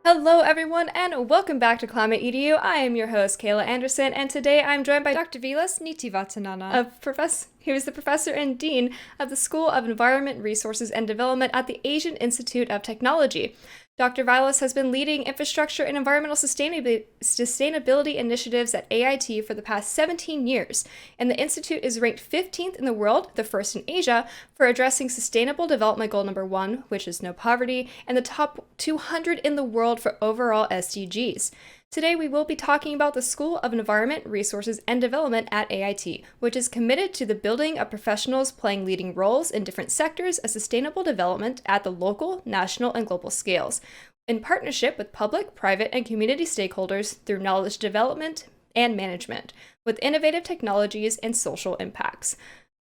Hello, everyone, and welcome back to Climate EDU. I am your host, Kayla Anderson, and today I'm joined by Dr. Vilas Nitivattananon, who is the professor and dean of the School of Environment, Resources, and Development at the Asian Institute of Technology. Dr. Vilas has been leading infrastructure and environmental sustainability initiatives at AIT for the past 17 years, and the institute is ranked 15th in the world, the first in Asia, for addressing Sustainable Development Goal number 1, which is no poverty, and the top 200 in the world for overall SDGs. Today, we will be talking about the School of Environment, Resources, and Development at AIT, which is committed to the building of professionals playing leading roles in different sectors of sustainable development at the local, national, and global scales, in partnership with public, private, and community stakeholders through knowledge development and management, with innovative technologies and social impacts.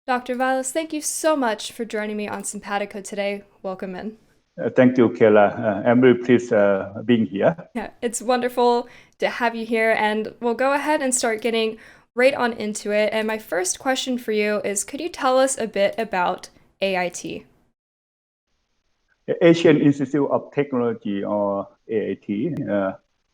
Dr. Vilas, thank you so much for joining me on Simpatico today. Welcome in. Thank you, Kayla. I'm very pleased being here. Yeah, it's wonderful to have you here, and we'll go ahead and start getting right on into it. And my first question for you is, could you tell us a bit about AIT? The Asian Institute of Technology, or AIT,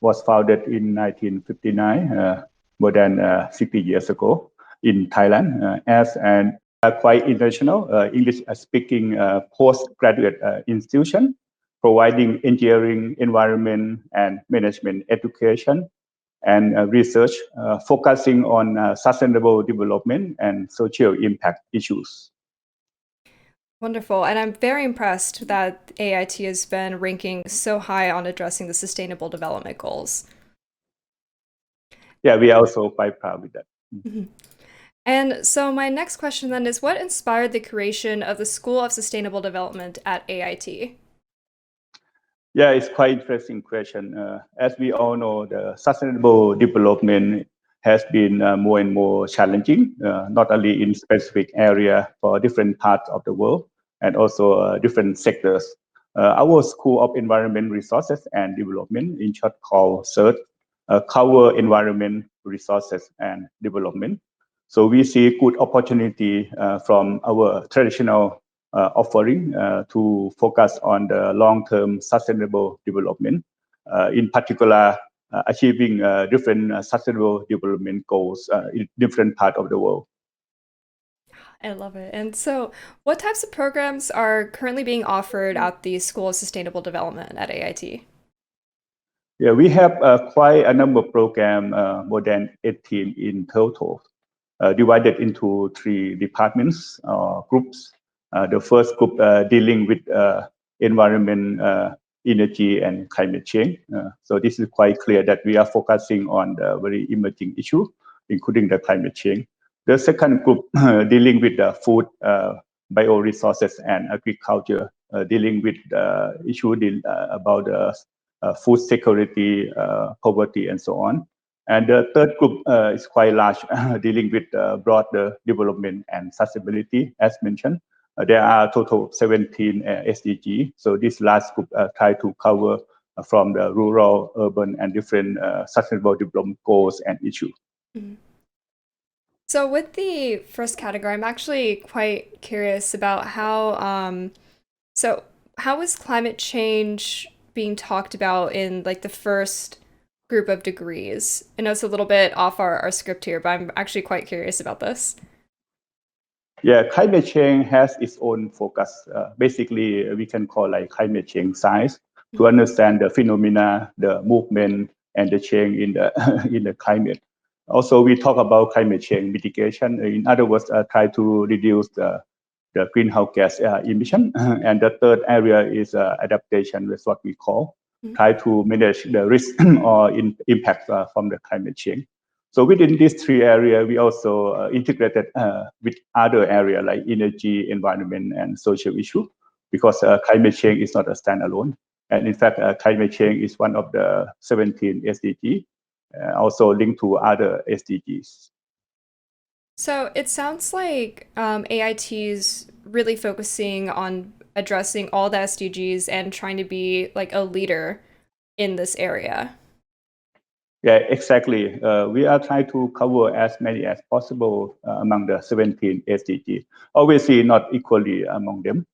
was founded in 1959, more than 60 years ago, in Thailand, as an quite international English-speaking postgraduate institution, providing engineering, environment, and management education and research, focusing on sustainable development and social impact issues. Wonderful. And I'm very impressed that AIT has been ranking so high on addressing the Sustainable Development Goals. Yeah, we are also quite proud with that. Mm-hmm. And so my next question then is, what inspired the creation of the School of Sustainable Development at AIT? Yeah, it's quite interesting question. As we all know, the sustainable development has been more and more challenging, not only in specific area for different parts of the world, and also different sectors. Our School of Environment, Resources, and Development, in short called SERD, cover environment, resources, and development. So we see good opportunity from our traditional offering to focus on the long-term sustainable development, in particular achieving different sustainable development goals in different parts of the world. I love it. And so what types of programs are currently being offered at the School of Sustainable Development at AIT? Yeah, we have quite a number of programs, more than 18 in total, divided into 3 departments or groups. The first group dealing with environment, energy, and climate change. So this is quite clear that we are focusing on the very emerging issue, including the climate change. The second group dealing with the food, bioresources, and agriculture, dealing with the issue about food security, poverty, and so on. And the third group is quite large, dealing with broader development and sustainability, as mentioned. There are a total of 17 SDG. So this last group try to cover from the rural, urban, and different sustainable development goals and issues. Mm-hmm. So with the first category, I'm actually quite curious about how is climate change being talked about in like the first group of degrees? I know it's a little bit off our script here, but I'm actually quite curious about this. Yeah, climate change has its own focus. Basically, we can call like climate change science to understand the phenomena, the movement, and the change in the in the climate. Also, we talk about climate change mitigation. In other words, try to reduce the greenhouse gas emission. And the third area is adaptation, that's what we call. Try to manage the risk or impact from the climate change. So within these 3 areas, we also integrated with other areas like energy, environment, and social issue, because climate change is not a standalone. And in fact, climate change is one of the 17 SDGs, also linked to other SDGs. So it sounds like AIT is really focusing on addressing all the SDGs and trying to be like a leader in this area. Yeah, exactly. We are trying to cover as many as possible among the 17 SDGs. Obviously, not equally among them,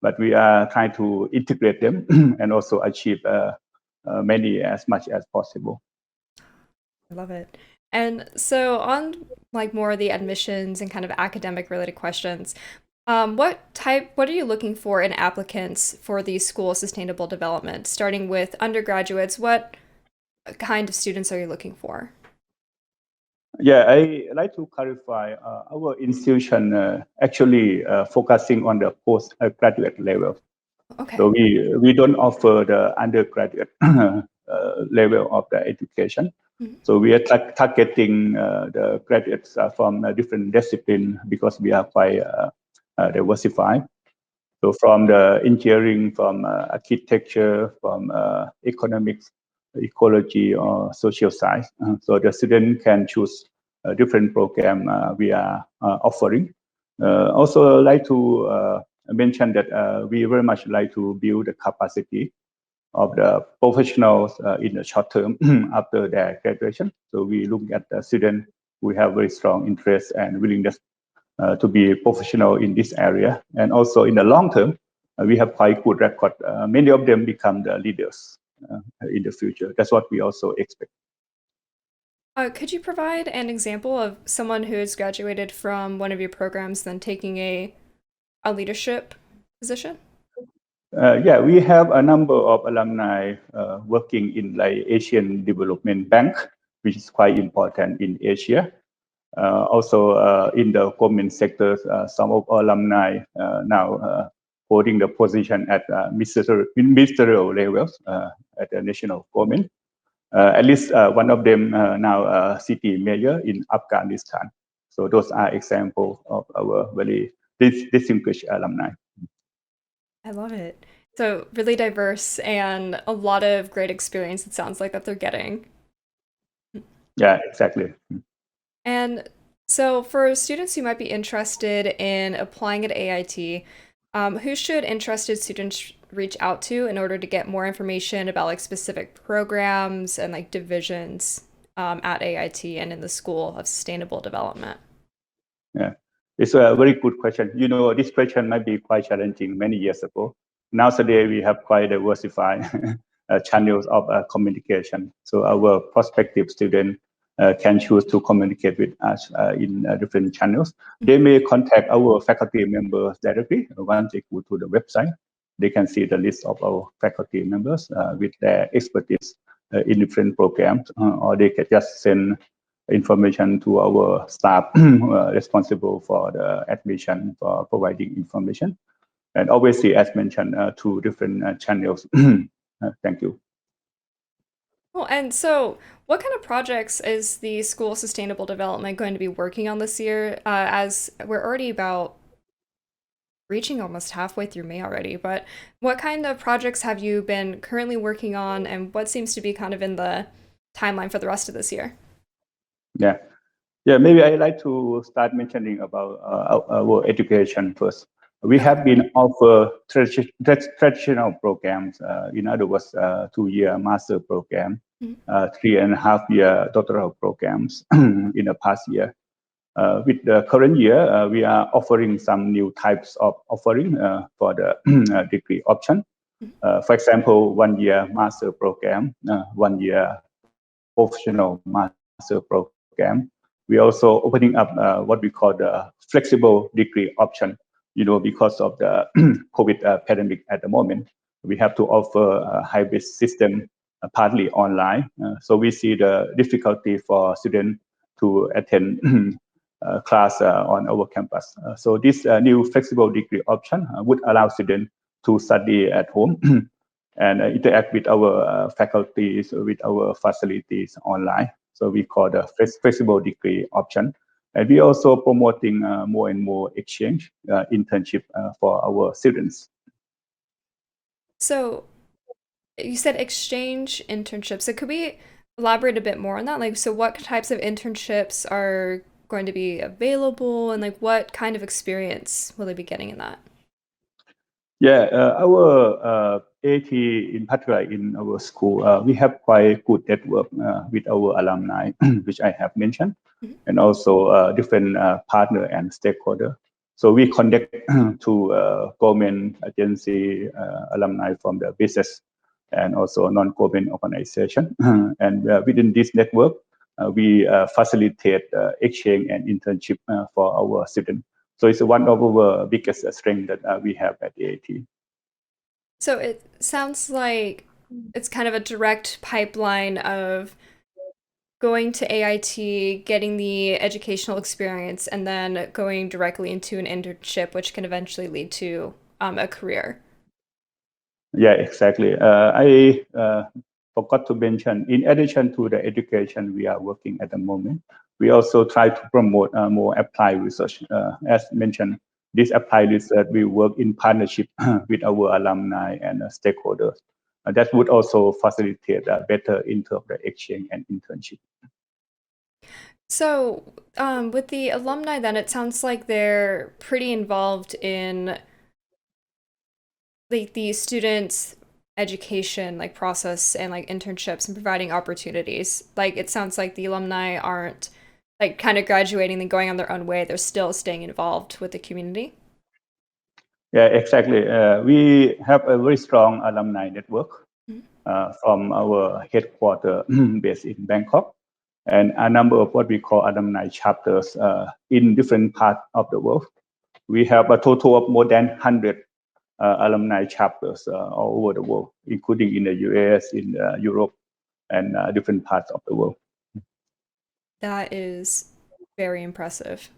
but we are trying to integrate them and also achieve many as much as possible. I love it. And so on like more of the admissions and kind of academic related questions, what are you looking for in applicants for the School of Sustainable Development? Starting with undergraduates, what kind of students are you looking for? Yeah, I like to clarify our institution actually focusing on the postgraduate level. Okay. So we don't offer the undergraduate level of the education. Mhm. So we are targeting the graduates from different disciplines because we are quite diversified. So from the engineering, from architecture, from economics, ecology, or social science. So the student can choose a different program we are offering. Also, like to mention that we very much like to build the capacity of the professionals in the short term after their graduation. So we look at the students who have very strong interest and willingness to be professional in this area. And also in the long term, we have quite good record. Many of them become the leaders in the future. That's what we also expect. Could you provide an example of someone who has graduated from one of your programs, then taking a leadership position? Yeah, we have a number of alumni working in like Asian Development Bank, which is quite important in Asia. Also in the government sector, some of our alumni now holding the position at ministerial levels at the national government. At least one of them now a city mayor in Afghanistan. So those are examples of our very distinguished alumni. I love it. So really diverse and a lot of great experience it sounds like that they're getting. Yeah, exactly. And so for students who might be interested in applying at AIT, who should interested students reach out to in order to get more information about like specific programs and like divisions at AIT and in the School of Sustainable Development? Yeah, it's a very good question. You know, this question might be quite challenging many years ago. Nowadays, we have quite diversified channels of communication. So our prospective student can choose to communicate with us in different channels. They may contact our faculty members directly. Once they go to the website, they can see the list of our faculty members with their expertise in different programs, or they can just send information to our staff responsible for the admission, for providing information. And obviously, as mentioned, two different channels. Thank you. Well, and so what kind of projects is the School of Sustainable Development going to be working on this year? As we're already about reaching almost halfway through May already, but what kind of projects have you been currently working on and what seems to be kind of in the timeline for the rest of this year? Yeah. Yeah, maybe I'd like to start mentioning about our education first. We have been offer traditional programs, in other words, 2-year master program, Mhm. 3.5-year doctoral programs in the past year. With the current year, we are offering some new types of offering for the degree option. For example, 1-year master program, 1-year professional master program. We also opening up what we call the flexible degree option. You know, because of the COVID pandemic at the moment, we have to offer a hybrid system, partly online. So we see the difficulty for students to attend class on our campus. So this new flexible degree option would allow students to study at home and interact with our faculties, with our facilities online. So we call the flexible degree option. And we also promoting more and more exchange internship for our students. So you said exchange internships. So could we elaborate a bit more on that? Like, so what types of internships are going to be available and like what kind of experience will they be getting in that? Yeah, our AT in particular in our school, we have quite good network with our alumni, which I have mentioned, Mhm. and also different partner and stakeholder. So we connect to government agency, alumni from the business and also non-government organization. And within this network, we facilitate exchange and internship for our students. So it's one of our biggest strengths that we have at AIT. So it sounds like it's kind of a direct pipeline of going to AIT, getting the educational experience, and then going directly into an internship, which can eventually lead to a career. Yeah, exactly. I forgot to mention, in addition to the education we are working at the moment, we also try to promote more applied research. As mentioned, this applied research we work in partnership with our alumni and stakeholders. That would also facilitate better in terms of the exchange and internship. So, with the alumni, then it sounds like they're pretty involved in the students' education like process and like internships and providing opportunities. Like it sounds like the alumni aren't like kind of graduating and going on their own way. They're still staying involved with the community. Yeah, exactly. We have a very strong alumni network from our headquarters based in Bangkok, and a number of what we call alumni chapters in different parts of the world. We have a total of more than 100 alumni chapters all over the world, including in the US, in Europe, and different parts of the world. That is very impressive.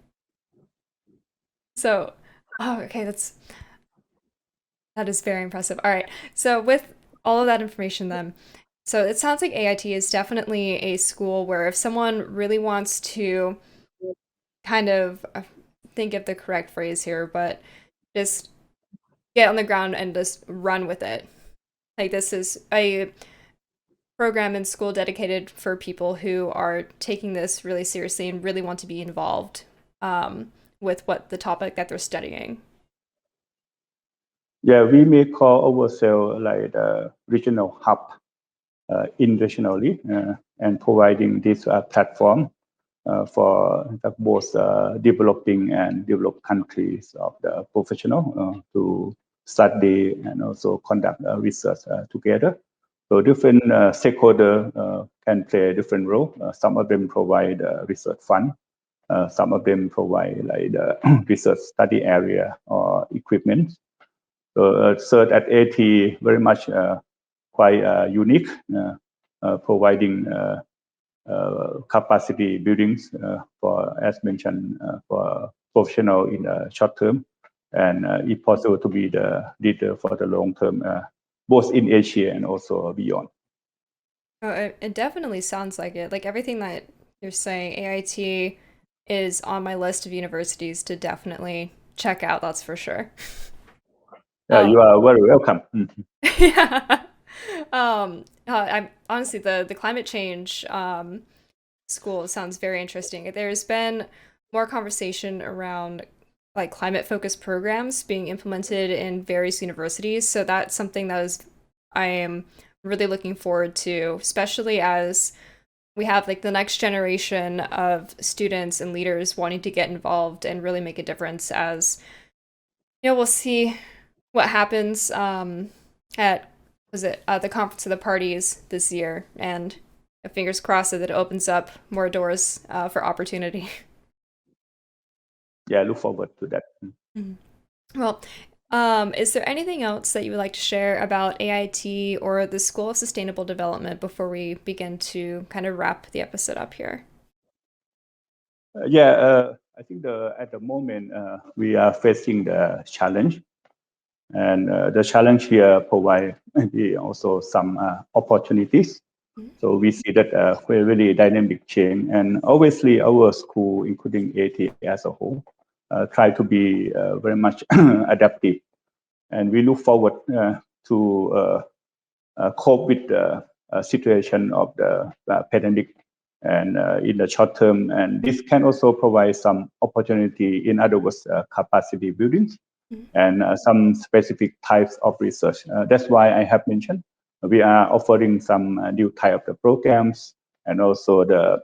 So, okay, that is very impressive. All right. So with all of that information then, so it sounds like AIT is definitely a school where if someone really wants to kind of think of the correct phrase here, but just get on the ground and just run with it. Like this is a program in school dedicated for people who are taking this really seriously and really want to be involved with what the topic that they're studying. Yeah, we may call ourselves like the regional hub internationally and providing this platform for both developing and developed countries of the professional to study and also conduct research together. So different stakeholders can play a different role. Some of them provide research fund. Some of them provide like the research study area or equipment. So SERD at AT very much quite unique, providing capacity buildings for, as mentioned, for professional in the short term, and if possible to be the leader for the long term, both in Asia and also beyond. Oh, it definitely sounds like it. Like everything that you're saying, AIT is on my list of universities to definitely check out, that's for sure. You are very welcome. Yeah. I'm honestly the climate change school sounds very interesting. There's been more conversation around like climate focused programs being implemented in various universities. So that's something I am really looking forward to, especially as we have like the next generation of students and leaders wanting to get involved and really make a difference as we'll see what happens at the Conference of the Parties this year, and fingers crossed that it opens up more doors for opportunity. Yeah, look forward to that. Mm-hmm. Well, is there anything else that you would like to share about AIT or the School of Sustainable Development before we begin to kind of wrap the episode up here? I think at the moment we are facing the challenge, and the challenge here provide maybe also some opportunities. Mm-hmm. So we see that we're really dynamic change, and obviously our school, including AIT as a whole, try to be very much adaptive, and we look forward to cope with the situation of the pandemic and in the short term. And this can also provide some opportunity, in other words, capacity building and some specific types of research. That's why I have mentioned we are offering some new type of the programs and also the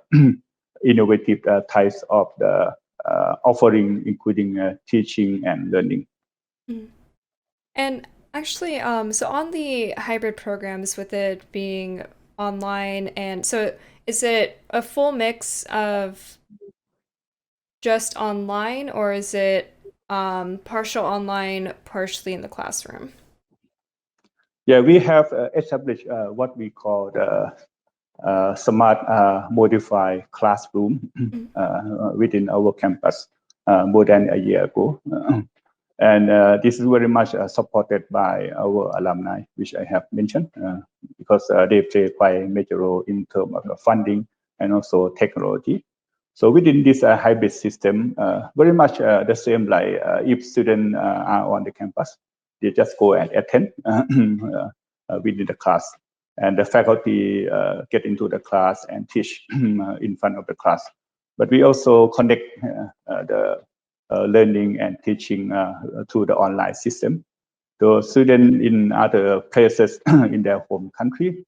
innovative types of the offering, including teaching and learning. And Actually, so on the hybrid programs with it being online and so is it a full mix of just online or is it partial online, partially in the classroom? Yeah, we have established what we call the smart modified classroom Mhm. within our campus more than a year ago. And this is very much supported by our alumni, which I have mentioned, because they play quite a major role in terms of funding and also technology. So within this hybrid system, very much the same like if students are on the campus, they just go and attend within the class. And the faculty get into the class and teach in front of the class. But we also connect the learning and teaching through the online system. The students in other places in their home country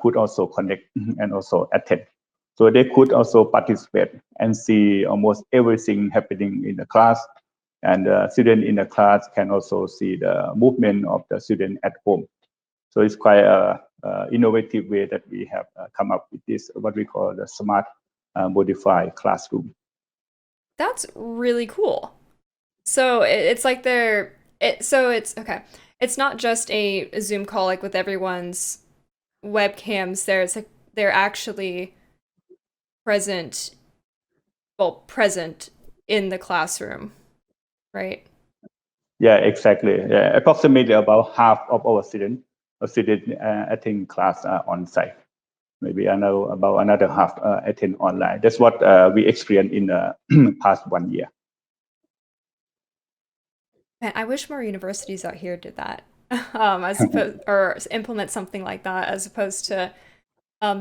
could also connect and also attend. So they could also participate and see almost everything happening in the class. And the student in the class can also see the movement of the student at home. So it's quite a innovative way that we have come up with this, what we call the smart modified classroom. That's really cool. So it's like so it's okay. It's not just a Zoom call like with everyone's webcams there. It's like they're actually present, well, present in the classroom, right? Yeah, exactly. Yeah, approximately about half of our students attend class on site. Maybe I know about another half attend online. That's what we experienced in the past 1 year. Man, I wish more universities out here did that. As opposed or implement something like that as opposed to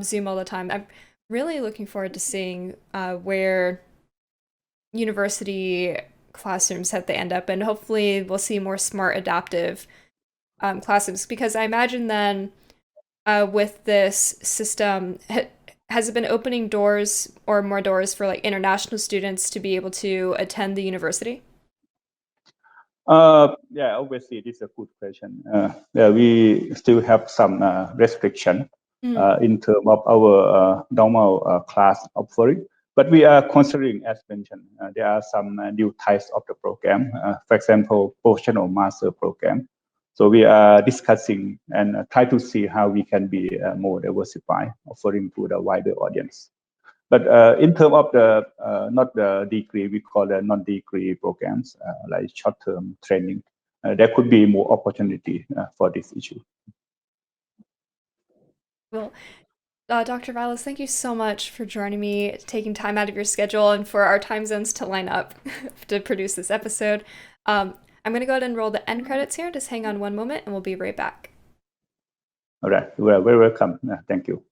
Zoom all the time. I'm really looking forward to seeing where university classrooms have to end up, and hopefully we'll see more smart adaptive classrooms because I imagine then with this system has it been opening doors or more doors for like international students to be able to attend the university? Yeah, obviously, this is a good question. Yeah, we still have some restriction Mm. in terms of our normal class offering, but we are considering, as mentioned, there are some new types of the program. For example, professional master program. So we are discussing and try to see how we can be more diversified, offering to the wider audience. But in terms of the not the degree, we call the non-degree programs like short-term training. There could be more opportunity for this issue. Well, Dr. Vilas, thank you so much for joining me, taking time out of your schedule, and for our time zones to line up to produce this episode. I'm going to go ahead and roll the end credits here. Just hang on one moment, and we'll be right back. All right, you are very welcome. Thank you.